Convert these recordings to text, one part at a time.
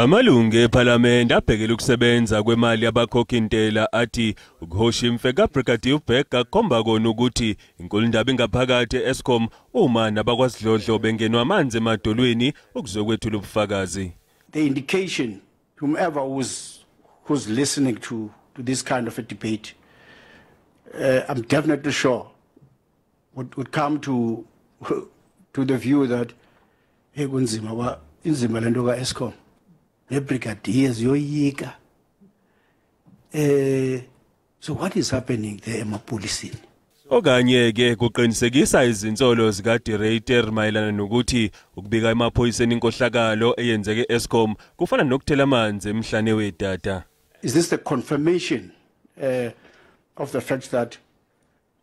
Amalungu eParliament abhekela ukusebenza kwemali yabakhokhi intela athi ukuhosha imfeka Brigadier ubheka khomba kona ukuthi inkulu ndaba ingaphakathi eSCOM uma nabakwasidlodlo bengenwa amanzi emadolweni ukuzokwethula ubufakazi. The indication, whomever who's listening to this kind of a debate, I'm definitely sure would come to the view that hey kunzima inzima lento ka ESCOM the brigadiers yoyika. So what is happening there emapolisini? Okanye ke kuqinisekisa izinsolo zika Ruyter mayelana nokuthi ukubika emaphoyiseni inkohlakalo eyenzeke ESCOM kufana nokuthela amanzi emhlane wedata. Is this the confirmation of the fact that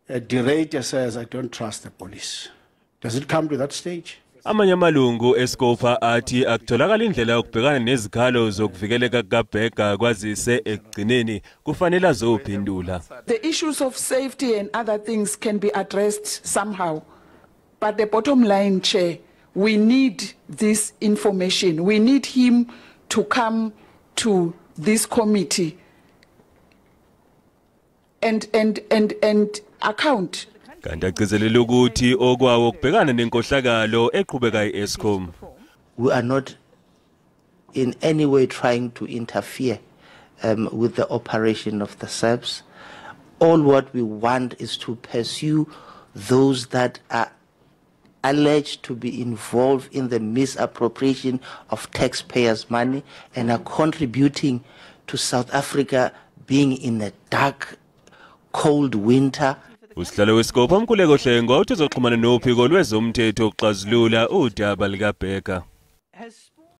Ruyter says I don't trust the police? Does it come to that stage? Amanye amalungu eSCOPA athi akutholakala indlela yokubhekana nezikhalo zokuvikeleka kaBheka kwazise ekugcineni kufanele azophendula. The issues of safety and other things can be addressed somehow, but the bottom line, Chair, we need this information. We need him to come to this committee and account. Kanti agcizelela ukuthi okwawo ukubhekana nenkohlakalo eqhubeka iESCOM. We are not in any way trying to interfere with the operation of the SABC. All what we want is to pursue those that are alleged to be involved in the misappropriation of taxpayers' money and are contributing to South Africa being in a dark, cold winter. Usihlalo weSCOPA umkhuleko Hlengo uthi uzoxhumana nophiko lwezomthetho ukuxazulula udaba likaBheka.